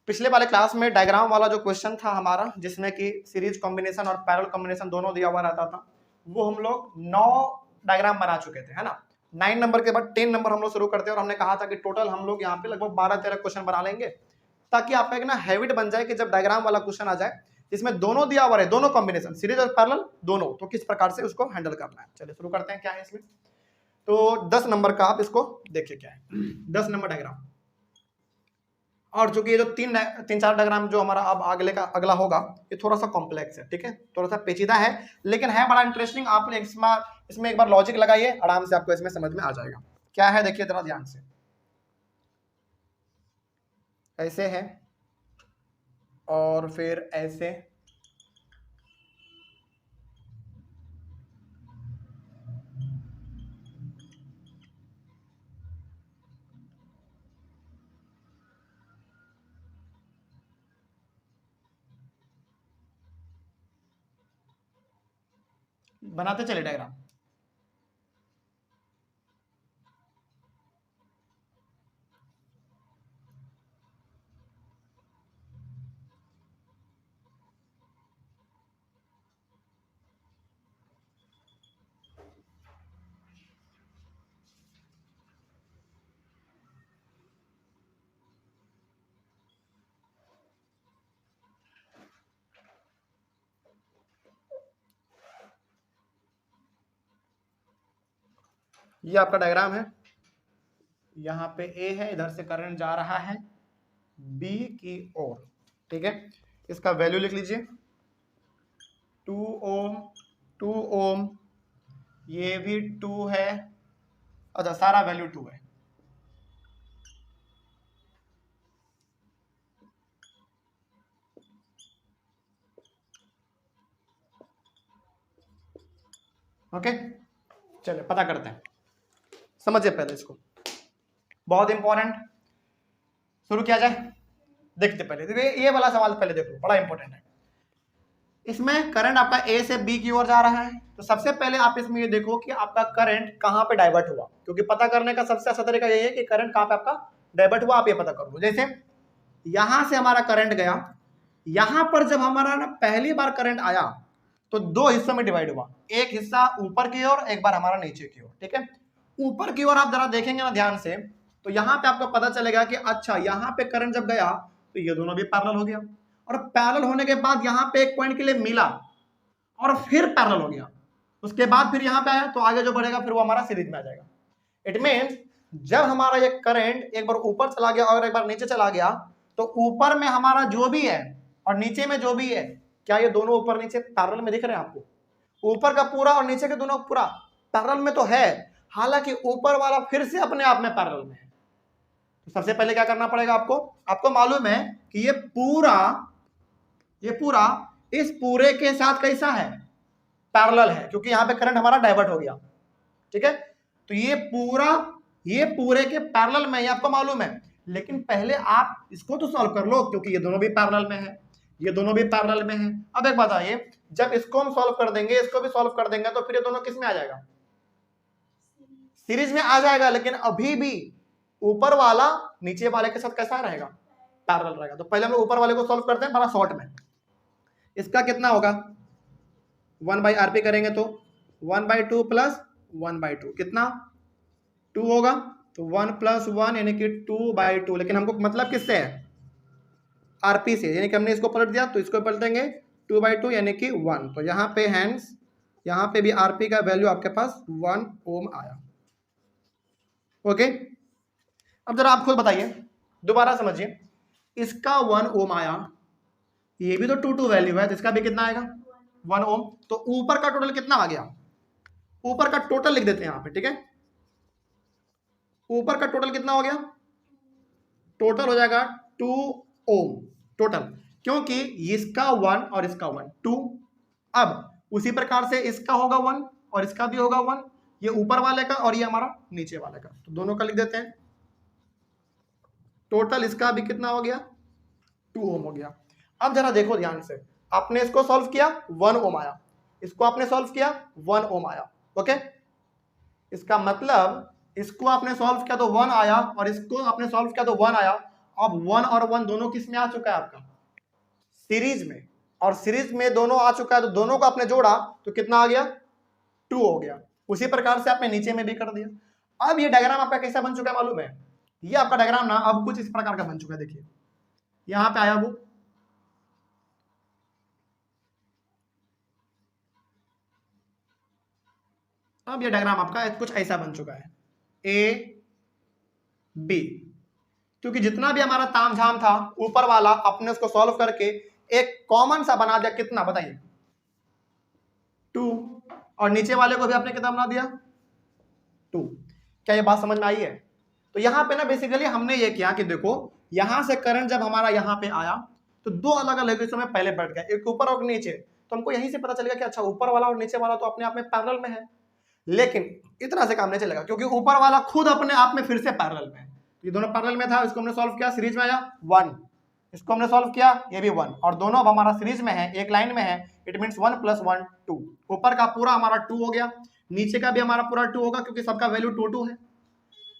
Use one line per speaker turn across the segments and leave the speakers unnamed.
पिछले वाले क्लास में डायग्राम वाला जो क्वेश्चन था हमारा, जिसमें कि सीरीज कॉम्बिनेशन और पैरेलल कॉम्बिनेशन दोनों दिया हुआ रहता था, वो हम लोग 9 डायग्राम बना चुके थे, है ना। 9 नंबर के बाद 10 नंबर हम लोग शुरू करते हैं और हमने कहा था कि टोटल हम लोग यहाँ पे लगभग 12-13 क्वेश्चन बना लेंगे, ताकि आपका एक ना हैबिट बन जाए कि जब डायग्राम वाला क्वेश्चन आ जाए इसमें दोनों दिया हुआ है, दोनों कॉम्बिनेशन सीरीज और पैरेलल दोनों, तो किस प्रकार से उसको हैंडल करना है। चलिए शुरू करते हैं। क्या है इसमें, तो 10 नंबर का आप इसको देखिए क्या है। 10 नंबर डायग्राम, और चूंकि ये जो तीन चार डायग्राम जो हमारा अब अगला होगा, ये थोड़ा सा कॉम्प्लेक्स है, ठीक है, थोड़ा सा पेचीदा है, लेकिन है बड़ा इंटरेस्टिंग। आप इसमें एक बार लॉजिक लगाइए, आराम से आपको इसमें समझ में आ जाएगा। क्या है देखिए जरा ध्यान से, ऐसे है और फिर ऐसे, बनाते चले डायग्राम। ये आपका डायग्राम है, यहाँ पे ए है, इधर से करंट जा रहा है बी की ओर, ठीक है। इसका वैल्यू लिख लीजिए 2 ओम, 2 ओम, ये भी 2 है, अच्छा सारा वैल्यू 2 है। ओके, चलिए पता करते हैं, समझिए पहले इसको, बहुत इंपॉर्टेंट। शुरू किया जाए, देखते पहले ये वाला सवाल पहले देखो, बड़ा इंपॉर्टेंट है। इसमें करंट आपका ए से बी की ओर जा रहा है, तो सबसे पहले आप इसमें ये देखो कि आपका करंट कहां पे डाइवर्ट हुआ, क्योंकि पता करने का सबसे अच्छा तरीका यही है कि करंट कहां पे आपका डाइवर्ट हुआ, आप ये पता कर लो। जैसे यहां से हमारा करंट गया, यहां पर जब हमारा ना पहली बार करंट आया तो 2 हिस्सों में डिवाइड हुआ, एक हिस्सा ऊपर की ओर, एक बार हमारा नीचे की ओर, ठीक है। ऊपर की ओर आप जरा देखेंगे ना ध्यान से, तो यहां पे आपको पता चलेगा कि अच्छा यहां पे करंट जब गया तो ये दोनों भी पैरेलल हो गया, और पैरेलल होने के बाद यहां पे एक पॉइंट के लिए मिला और फिर पैरेलल हो गया, उसके बाद फिर यहां पे आया, तो आगे जो बढ़ेगा फिर वो हमारा सीरीज में आ जाएगा। इट मींस जब हमारा ये करंट एक बार ऊपर चला गया और एक बार नीचे चला गया, तो ऊपर में हमारा जो भी है और नीचे में जो भी है, क्या ये दोनों ऊपर नीचे पैरेलल में दिख रहे हैं आपको? ऊपर का पूरा और नीचे के दोनों पूरा पैरेलल में तो है, हालांकि ऊपर वाला फिर से अपने आप में पैरेलल में है। तो सबसे पहले क्या करना पड़ेगा आपको मालूम है कि ये पूरा इस पूरे के साथ कैसा है, पैरेलल है, क्योंकि यहां पे करंट हमारा डाइवर्ट हो गया, ठीक है। तो ये पूरे के पैरेलल में, ये आपको मालूम है, लेकिन पहले आप इसको तो सॉल्व कर लो, क्योंकि ये दोनों भी पैरेलल में है, ये दोनों भी पैरेलल में है। अब एक बताइए, जब इसको हम सॉल्व कर देंगे, इसको भी सॉल्व कर देंगे, तो फिर ये दोनों किस में आ जाएगा, सीरीज में आ जाएगा, लेकिन अभी भी ऊपर वाला नीचे वाले के साथ कैसा रहेगा, पैरेलल रहेगा। तो पहले हम लोग ऊपर वाले को सॉल्व करते हैं बड़ा शॉर्ट में। इसका कितना होगा, 1/RP करेंगे तो 1/2 प्लस 1/2 कितना 2 होगा, तो 1 + 1 यानी कि 2/2, लेकिन हमको मतलब किससे है, आरपी से, यानी कि हमने इसको पलट दिया तो इसको पलटेंगे 2/2 यानी कि 1, तो यहाँ पे हैंस यहाँ पे भी आरपी का वैल्यू आपके पास 1 ओम आया। ओके, अब जरा आप खुद बताइए, दोबारा समझिए, इसका 1 ओम आया, ये भी तो 2 वैल्यू है, तो इसका भी कितना आएगा 1 ओम, तो ऊपर का टोटल कितना आ गया, ऊपर का टोटल लिख देते हैं यहाँ पे, ठीक है। ऊपर का टोटल कितना हो गया, टोटल हो जाएगा 2 ओम टोटल, क्योंकि इसका 1 और इसका 1 2। अब उसी प्रकार से इसका होगा 1 और इसका भी होगा 1, ये ऊपर वाले का और ये हमारा नीचे वाले का, तो दोनों का लिख देते हैं। टोटल इसका भी कितना हो गया, 2 ओम हो गया। अब जरा देखो ध्यान से, आपने इसको सॉल्व किया 1 ओम आया, इसको आपने सॉल्व किया 1 ओम आया, ओके। इसका मतलब इसको आपने सॉल्व किया तो 1 आया और इसको आपने सॉल्व किया तो 1 आया, अब 1 और 1 दोनों किस में आ चुका है आपका, सीरीज में, और सीरीज में दोनों आ चुका है तो दोनों को आपने जोड़ा तो कितना आ गया, 2 हो गया। उसी प्रकार से आपने नीचे में भी कर दिया। अब ये डायग्राम आपका कैसा बन चुका है मालूम है, ये आपका डायग्राम ना अब कुछ इस प्रकार का बन चुका है। देखिए यहां पे आया वो, अब ये डायग्राम आपका कुछ ऐसा बन चुका है, ए बी, क्योंकि जितना भी हमारा तामझाम था ऊपर वाला अपने उसको सॉल्व करके एक कॉमन सा बना दिया, कितना बताइए 2, और नीचे वाले को भी आपने कितना बना दिया 2। क्या ये बात समझ में आई है? तो यहाँ पे ना बेसिकली हमने ये किया कि देखो यहां से करंट जब हमारा यहाँ पे आया तो दो अलग अलग हिस्सों में पहले बैठ गया, एक ऊपर और नीचे। तो हमको यहीं से पता चलेगा कि अच्छा ऊपर वाला और नीचे वाला तो अपने आप में पैरेलल में है, लेकिन इतना से काम नहीं चलेगा क्योंकि ऊपर वाला खुद अपने आप में फिर से पैरेलल में है। ये दोनों पैरेलल में था, इसको हमने सॉल्व किया, सीरीज में आया 1, इसको हमने सॉल्व किया, ये भी 1, और दोनों अब हमारा सीरीज में है, एक लाइन में है, इट मींस 1 + 1 2। ऊपर का पूरा हमारा 2 हो गया, नीचे का भी हमारा पूरा 2 होगा क्योंकि सबका वैल्यू 2 2 है,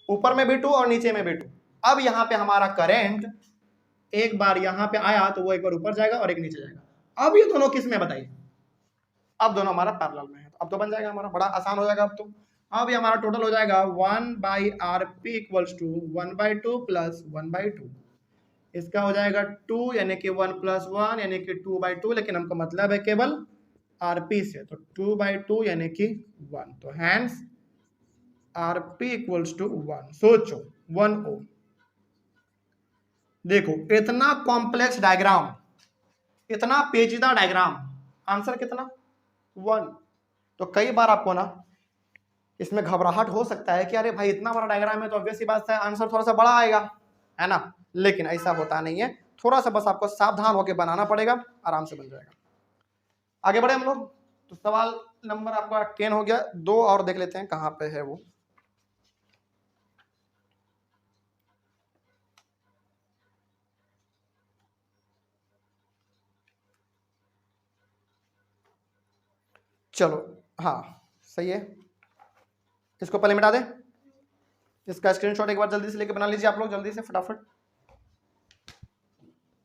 ऊपर में भी 2 और नीचे में भी 2। अब यहाँ पे हमारा करंट एक बार यहाँ पे आया तो वो एक बार ऊपर जाएगा और एक नीचे जाएगा। अब ये दोनों किस में बताइए, अब दोनों हमारा पैरेलल में है, अब तो बन जाएगा हमारा, बड़ा आसान हो जाएगा अब तो। अब ये हमारा टोटल हो जाएगा 1/Rp = 1/2 + 1/2, इसका हो जाएगा 2 यानी कि 1 + 1 यानी कि 2/2, लेकिन हमको मतलब है केवल Rp से, तो 2/2 यानी कि 1, तो हैंस Rp = 1। सोचो 1 Ω। देखो इतना कॉम्प्लेक्स डायग्राम, इतना पेचीदा डायग्राम, आंसर कितना 1। तो कई बार आपको ना इसमें घबराहट हो सकता है कि अरे भाई इतना बड़ा डायग्राम है तो ऑब्वियस सी बात है आंसर थोड़ा सा बड़ा आएगा, है ना, लेकिन ऐसा होता नहीं है, थोड़ा सा बस आपको सावधान होकर बनाना पड़ेगा, आराम से बन जाएगा। आगे बढ़े हम लोग, तो सवाल नंबर आपका 10 हो गया, 2 और देख लेते हैं कहां पे है वो। चलो हाँ सही है, इसको पहले मिटा दे, इसका स्क्रीनशॉट एक बार जल्दी से लेके बना लीजिए आप लोग, जल्दी से फटाफट।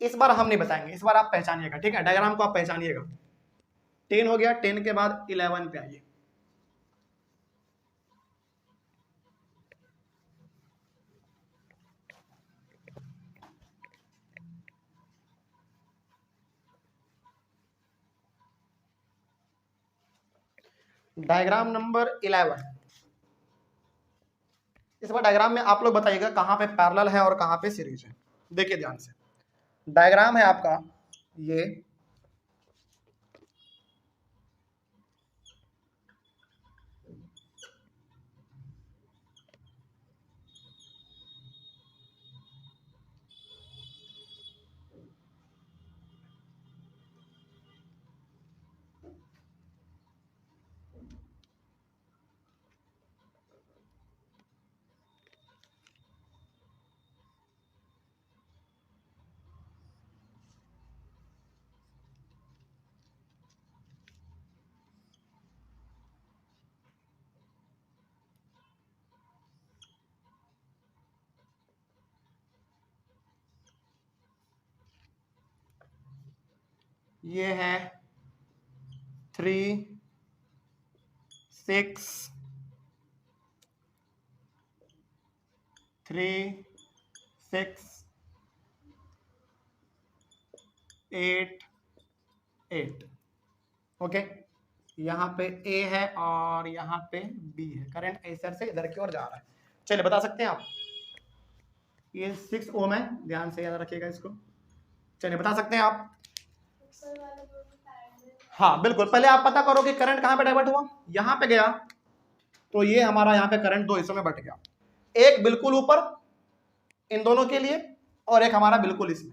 इस बार हम नहीं बताएंगे, इस बार आप पहचानिएगा, ठीक है, डायग्राम को आप पहचानिएगा। 10 हो गया, 10 के बाद 11 पे आइए। Diagram number 11। इस बार डायग्राम में आप लोग बताइएगा कहां पे पैरेलल है और कहां पे सीरीज है। देखिए ध्यान से, डायग्राम है आपका ये, ये है 3 6 3 6 8 8। ओके, यहाँ पे ए है और यहाँ पे बी है, करंट ऐसे से इधर की ओर जा रहा है। चलिए बता सकते हैं आप, ये 6 ओम है, ध्यान से याद रखिएगा इसको। चलिए बता सकते हैं आप, हाँ बिल्कुल, पहले आप पता करो कि करंट कहाँ पे डाइवर्ट हुआ, यहाँ पे गया तो ये हमारा यहाँ पे करंट दो हिस्सों में बट गया, एक बिल्कुल ऊपर इन दोनों के लिए और एक हमारा बिल्कुल इसमें।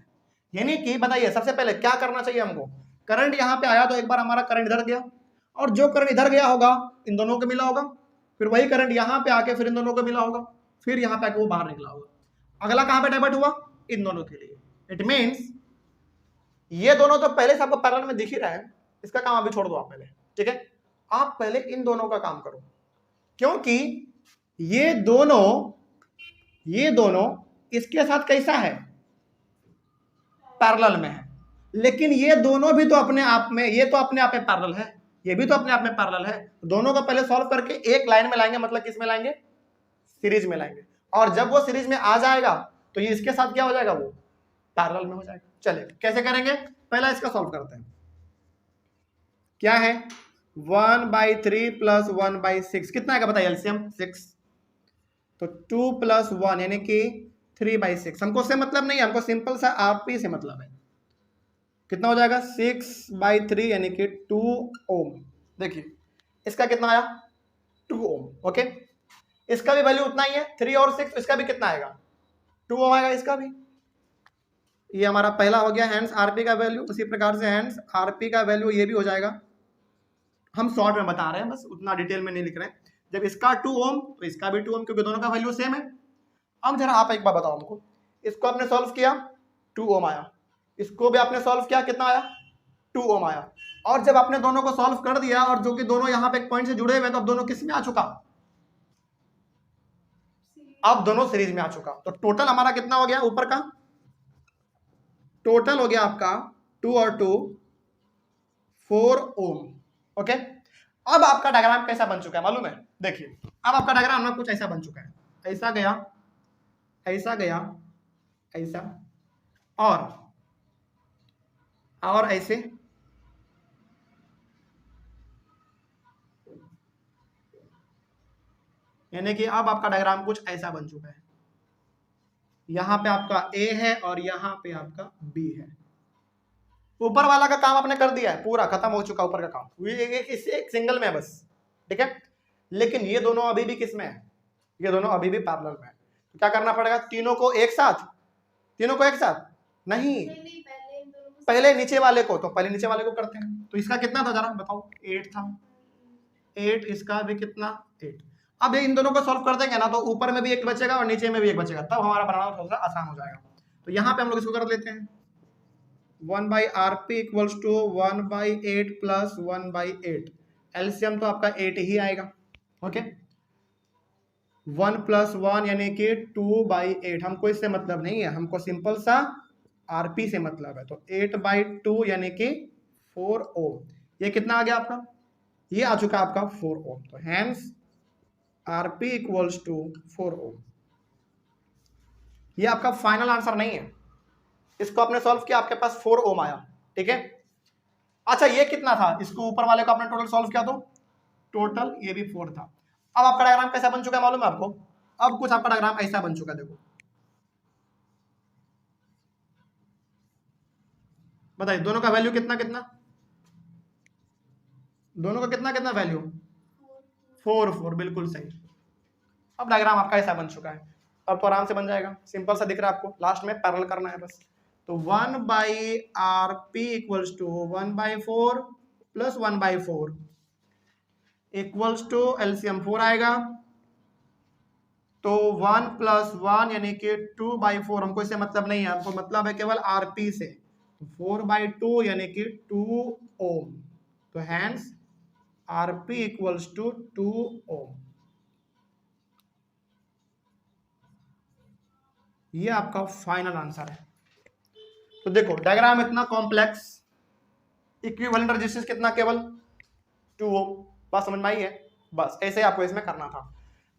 यानी कि बताइए सबसे पहले क्या करना चाहिए हमको, करंट यहाँ पे आया तो एक बार हमारा करंट इधर गया, और जो करंट इधर गया होगा इन दोनों को मिला होगा, फिर वही करंट यहाँ पे आके फिर इन दोनों को मिला होगा, फिर यहाँ पे आके वो बाहर निकला होगा। अगला कहाँ पे डाइवर्ट हुआ, इन दोनों के लिए। इट मीन्स ये दोनों तो पहले से आपको पैरेलल में दिख ही रहा है, इसका काम अभी छोड़ दो आप पहले, ठीक है, आप पहले इन दोनों का काम करो, क्योंकि ये दोनों इसके साथ कैसा है, पैरेलल में है, लेकिन ये दोनों भी तो अपने आप में, ये तो अपने आप में पैरेलल है, ये भी तो अपने आप में पैरेलल है। दोनों को पहले सॉल्व करके एक लाइन में लाएंगे, मतलब किस में लाएंगे, सीरीज में लाएंगे, और जब वो सीरीज में आ जाएगा तो ये इसके साथ क्या हो जाएगा, वो पैरेलल में हो जाएगा। चलिए कैसे करेंगे, पहला इसका सॉल्व करते हैं। क्या है 1/3 प्लस 1/6 कितना आएगा बताइए, एलसीएम 6, तो 2 प्लस 1 यानी कि 3/6। हमको से मतलब नहीं है, हमको सिंपल सा आरपी से मतलब है। कितना हो जाएगा 6/3 यानी कि 2 ओम। देखिए इसका कितना आया 2 ओम। ओके, इसका भी वैल्यू उतना ही है 3 और 6, इसका भी कितना आएगा 2 ओम आएगा इसका भी। ये हमारा पहला हो गया हैंड्स आरपी का वैल्यू। उसी प्रकार से हैंड्स आरपी का वैल्यू ये भी हो जाएगा। हम शॉर्ट में बता रहे हैं, बस उतना डिटेल में नहीं लिख रहे हैं। जब इसका 2 ओम तो इसका भी 2 ओम, क्योंकि दोनों का वैल्यू सेम है। अब जरा आप एक बार बताओ हमको, इसको आपने सॉल्व किया 2 ओम आया, इसको भी आपने सॉल्व किया कितना आया 2 ओम आया, और जब आपने दोनों को सॉल्व कर दिया और जो कि दोनों यहाँ पे एक पॉइंट से जुड़े हुए हैं, तो अब दोनों किस में आ चुका, अब दोनों सीरीज में आ चुका। तो टोटल हमारा कितना हो गया, ऊपर का टोटल हो गया आपका 2 और 2 4 ओम। ओके, अब आपका डायग्राम कैसा बन चुका है मालूम है, देखिए अब आपका डायग्राम ना कुछ ऐसा बन चुका है, ऐसा गया, ऐसा गया, ऐसा, और ऐसे, यानी कि अब आपका डायग्राम कुछ ऐसा बन चुका है। यहां पे आपका ए है और यहां पे आपका बी है। ऊपर वाला का काम आपने कर दिया है, पूरा खत्म हो चुका ऊपर का काम, ये एक सिंगल में है बस, ठीक है। लेकिन ये दोनों अभी भी किस में है, ये दोनों अभी भी पैरेलल में है। तो क्या करना पड़ेगा, तीनों को एक साथ, तीनों को एक साथ नहीं, पहले नीचे वाले को, तो पहले नीचे वाले को करते हैं। तो इसका कितना था जरा बताओ, 8 था, 8, इसका भी कितना 8। अब इन दोनों को सॉल्व कर देंगे ना, तो ऊपर में भी एक बचेगा और नीचे में भी एक बचेगा, तब हमारा बनाना थोड़ा सा आसान हो जाएगा। तो यहाँ पे हम लोग इसको कर लेते हैं 1/rp equals to 1/8 plus 1/8। LCM तो आपका 8 ही आएगा। ओके, 1 प्लस 1 यानी कि 2/8। हमको इससे मतलब नहीं है, हमको सिंपल सा आरपी से मतलब है। तो 8/2 यानी कि 4 ओम। ये कितना आ गया आपका, ये आ चुका आपका 4 ओम। तो हैंस आरपी इक्वल्स टू 4 ओम। ये आपका फाइनल आंसर नहीं है, इसको आपने सॉल्व किया, आपके पास 4 ओम आया, ठीक है। अच्छा ये कितना था, इसको ऊपर वाले को आपने टोटल सॉल्व किया तो टोटल ये भी 4 था। अब आपका डायग्राम कैसा बन चुका है मालूम है आपको, अब कुछ आपका डायग्राम ऐसा बन चुका है। देखो बताइए दोनों का वैल्यू कितना कितना, दोनों का कितना कितना वैल्यू 4 4, बिल्कुल सही। अब डायग्राम आपका ऐसा बन चुका है, अब तो आराम से बन जाएगा, सिंपल सा दिख रहा है आपको, लास्ट में पैरेलल करना है बस। तो 1/rp equals to 1/4 plus 1/4 equals to LCM 4 आएगा, तो 1 प्लस 1 यानी कि 2/4। हमको इससे मतलब नहीं है, हमको मतलब है केवल आरपी से। 4/2 यानी कि 2 ओम। तो हैंस आरपी इक्वल्स टू 2 ओम। ये आपका फाइनल आंसर है। तो देखो डायग्राम इतना कॉम्प्लेक्स, इक्विवेलेंट रेजिस्टेंस कितना, केवल 2 ओम। बात समझ में आई है, बस ऐसे आपको इसमें करना था।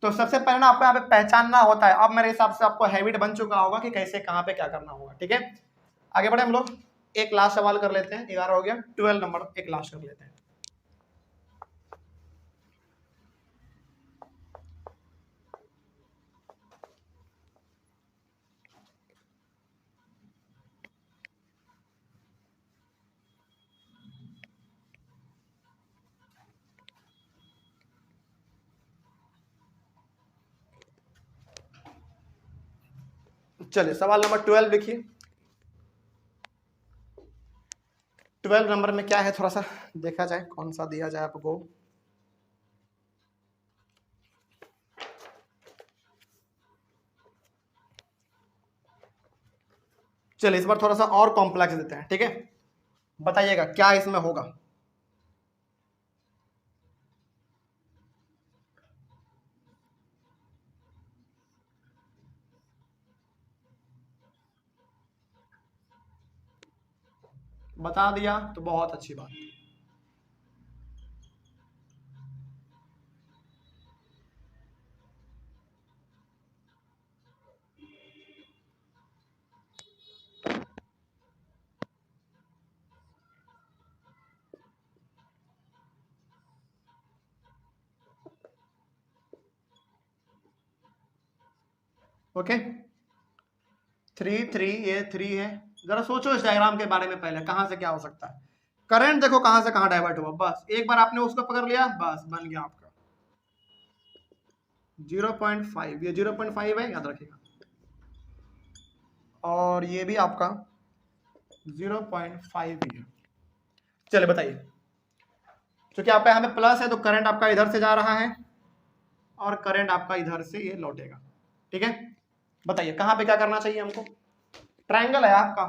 तो सबसे पहले ना आपको यहाँ पे पहचानना होता है। अब मेरे हिसाब से आपको हैबिट बन चुका होगा कि कैसे कहाँ पे क्या करना होगा, ठीक है। आगे बढ़े हम लोग, एक लास्ट सवाल कर लेते हैं, 11 हो गया, 12 नंबर एक लास्ट कर लेते हैं। चलिए सवाल नंबर 12 लिखिए। 12 नंबर में क्या है, थोड़ा सा देखा जाए कौन सा दिया जाए आपको। चलिए इस बार थोड़ा सा और कॉम्प्लेक्स देते हैं, ठीक है। बताइएगा क्या इसमें होगा। बता दिया तो बहुत अच्छी बात। ओके 3 3 ये 3 है। जरा सोचो इस डायग्राम के बारे में पहले, कहां से क्या हो सकता है। करंट देखो कहां से कहां डाइवर्ट हुआ, बस एक बार आपने उसको पकड़ लिया, बस बन गया आपका 0.5। ये 0.5 है, याद रखिएगा। और ये भी आपका 0.5 ही है। चलिए बताइए, क्योंकि आपका यहाँ पे प्लस है तो करंट आपका इधर से जा रहा है और करंट आपका इधर से ये लौटेगा। ठीक है, बताइए कहां पे क्या करना चाहिए हमको। ट्रायंगल है आपका,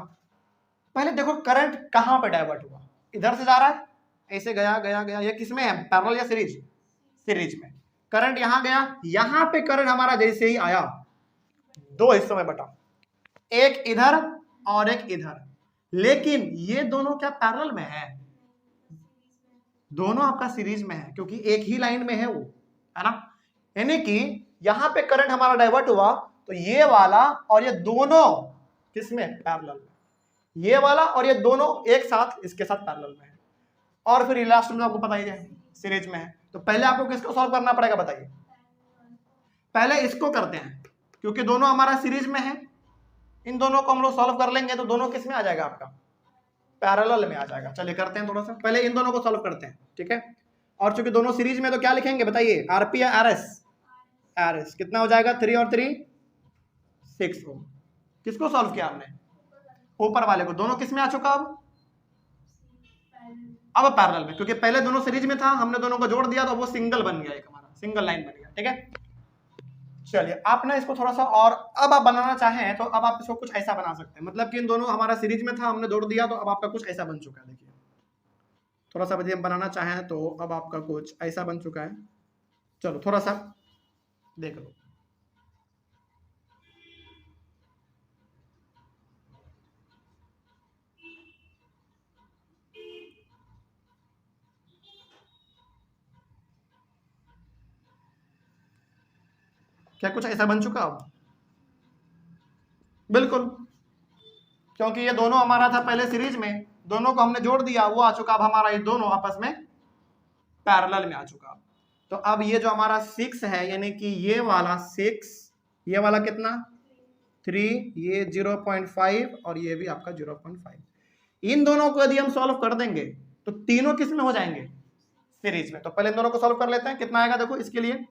पहले देखो करंट कहां पे डाइवर्ट हुआ। इधर से जा रहा है, ऐसे गया गया गया, ये किसमें है, पैरेलल या सीरीज, सीरीज में। करंट यहां गया, यहां पे करंट हमारा जैसे ही आया दो हिस्सों में बटा, एक इधर और एक इधर, लेकिन ये दोनों क्या पैरेलल में है, दोनों आपका सीरीज में है क्योंकि एक ही लाइन में है वो, है ना। यानी कि यहां पे करंट हमारा डाइवर्ट हुआ तो ये वाला और ये दोनों किसमें, पैरेलल में, ये वाला और ये दोनों एक साथ इसके साथ पैरेलल में है। और फिर लास्ट में आपको पता ही है सीरीज में है, तो पहले आपको किसको सॉल्व करना पड़ेगा बताइए। पहले इसको करते हैं क्योंकि दोनों हमारा सीरीज में है, इन दोनों को हम लोग सॉल्व कर लेंगे तो दोनों किस में आ जाएगा, आपका पैरेलल में आ जाएगा। चलिए करते हैं थोड़ा सा, पहले इन दोनों को सॉल्व करते हैं, ठीक है। और चूंकि दोनों सीरीज में तो क्या लिखेंगे बताइए, आरपी या आरएस, आरएस कितना हो जाएगा, 3 और 3 6 ओम। किसको सॉल्व किया हमने, ऊपर वाले को, दोनों किस में आ चुका अब पैरेलल में, क्योंकि पहले दोनों सीरीज में था, हमने दोनों को जोड़ दिया तो वो सिंगल बन गया, एक हमारा सिंगल लाइन बन गया। ठीक है, चलिए आप ना इसको थोड़ा सा और, अब आप बनाना चाहें तो अब आप इसको कुछ ऐसा बना सकते हैं, मतलब कि इन दोनों हमारा सीरीज में था, हमने जोड़ दिया तो अब आपका कुछ ऐसा बन चुका है। देखिए थोड़ा सा यदि हम बनाना चाहें तो अब आपका कुछ ऐसा बन चुका है। चलो थोड़ा सा देख लो, क्या कुछ ऐसा बन चुका अब, बिल्कुल, क्योंकि ये दोनों हमारा था पहले सीरीज में, दोनों को हमने जोड़ दिया, वो आ चुका अब हमारा ये दोनों आपस में पैरेलल में आ चुका। तो अब ये जो हमारा 6 है, यानी कि ये वाला 6, ये वाला कितना 3, ये 0.5 और ये भी आपका 0.5। इन दोनों को यदि हम सॉल्व कर देंगे तो तीनों किस में हो जाएंगे, सीरीज में। तो पहले इन दोनों को सॉल्व कर लेते हैं, कितना आएगा देखो। इसके लिए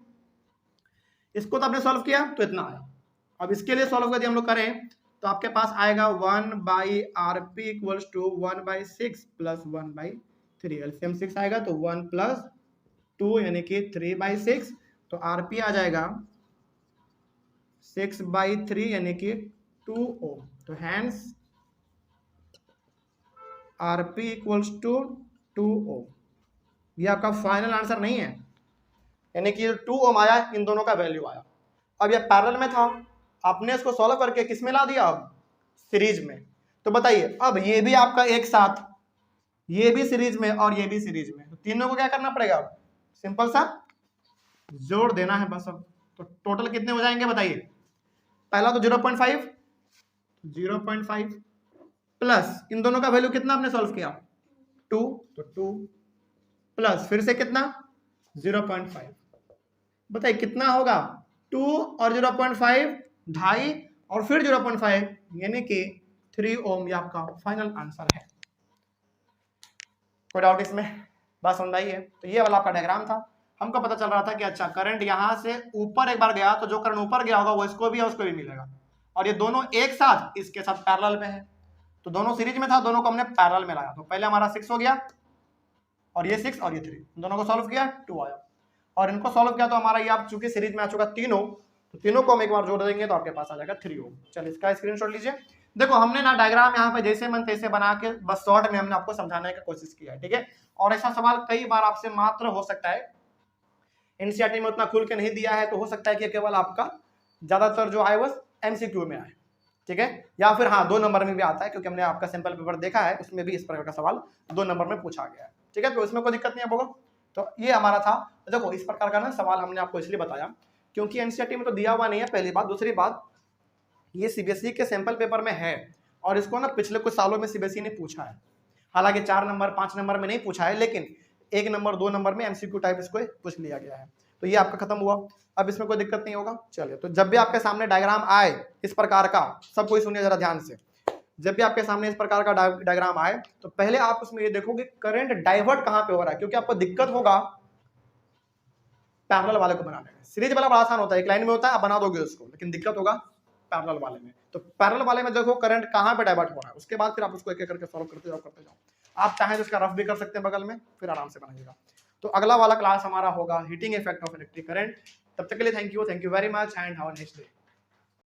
इसको तो आपने सॉल्व किया तो इतना आया, अब इसके लिए सॉल्व यदि हम लोग करें तो आपके पास आएगा 1/rp equals to 1/6 plus 1/3। LCM 6 आएगा तो 1 प्लस 2 यानी कि 3/6, तो आरपी आ जाएगा 6/3 यानी कि 2 ओम। तो हैंस आरपी इक्वल्स टू 2 ओम। ये आपका फाइनल आंसर नहीं है, यानी कि 2 ओम आया, इन दोनों का वैल्यू आया। अब ये पैरेलल में था, आपने इसको सॉल्व करके किस में ला दिया, अब सीरीज में। तो बताइए अब ये भी आपका एक साथ, ये भी सीरीज में और ये भी सीरीज में, तो तीनों को क्या करना पड़ेगा, अब सिंपल सा जोड़ देना है बस। अब तो टोटल कितने हो जाएंगे बताइए। पहला तो 0.5 प्लस इन दोनों का वैल्यू कितना आपने सॉल्व किया 2, तो 2 प्लस फिर से कितना 0.5, बताइए कितना होगा 2 और 0.5 2.5 और फिर 0.5 यानी कि 3 ओम। ये आपका फाइनल आंसर है। कोई डाउट इसमें, बात समझ आई है। तो ये वाला आपका डायग्राम था, हमको पता चल रहा था कि अच्छा करंट यहां से ऊपर एक बार गया तो जो करंट ऊपर गया होगा वो इसको भी है, उसको भी मिलेगा, और ये दोनों एक साथ इसके साथ पैरेलल में है, तो दोनों सीरीज में था, दोनों को हमने पैरेलल में लाया। तो पहले हमारा 6 हो गया और ये 6 और ये 3, दोनों को सॉल्व किया 2 आया, और इनको सॉल्व किया तो हमारा ये आप चूंकि सीरीज में आ चुका तीनों, तो तीनों को हम एक बार जोड़ देंगे तो आपके पास आ जाएगा 3 ओम। चलिए इसका स्क्रीनशॉट लीजिए। देखो हमने ना डायग्राम यहाँ पे जैसे मन तैसे बना के बस शॉर्ट में हमने आपको समझाने की कोशिश किया है, ठीक है। और ऐसा सवाल कई बार आपसे मात्र हो सकता है, एनसीईआरटी में उतना खुल के नहीं दिया है, तो हो सकता है कि केवल आपका ज्यादातर जो आए वो एमसीक्यू में आए, ठीक है। या फिर हाँ 2 नंबर में भी आता है, क्योंकि हमने आपका सैंपल पेपर देखा है, उसमें भी इस प्रकार का सवाल 2 नंबर में पूछा गया है, ठीक है। तो इसमें कोई दिक्कत नहीं है आपको। तो ये हमारा था। देखो इस प्रकार का ना सवाल हमने आपको इसलिए बताया क्योंकि एनसीईआरटी में तो दिया हुआ नहीं है, पहली बात। दूसरी बात, ये सीबीएसई के सैंपल पेपर में है और इसको ना पिछले कुछ सालों में सीबीएसई ने पूछा है। हालांकि 4 नंबर 5 नंबर में नहीं पूछा है, लेकिन 1 नंबर 2 नंबर में एमसीक्यू टाइप इसको पूछ लिया गया है। तो ये आपका खत्म हुआ, अब इसमें कोई दिक्कत नहीं होगा। चलिए, तो जब भी आपके सामने डायग्राम आए इस प्रकार का, सब कोई सुनिए जरा ध्यान से, जब भी आपके सामने इस प्रकार का डायग्राम आए तो पहले आप उसमें ये देखोगे करंट डाइवर्ट कहां पे हो रहा है, क्योंकि आपको दिक्कत होगा पैरेलल वाले को बनाने में। सीरीज वाला बड़ा आसान होता है, एक लाइन में होता है, आप बना दोगे उसको, लेकिन दिक्कत होगा पैरेलल वाले में। तो पैरेलल वाले में देखो करंट कहां पे डाइवर्ट हो रहा है, उसके बाद फिर आप उसको एक एक करके सॉल्व करते जाओ। आप चाहें तो इसका रफ भी कर सकते हैं बगल में, फिर आराम से बनाइएगा। तो अगला वाला क्लास हमारा होगा heating effect of electric current. तब तक के लिए thank you very much and have a nice day.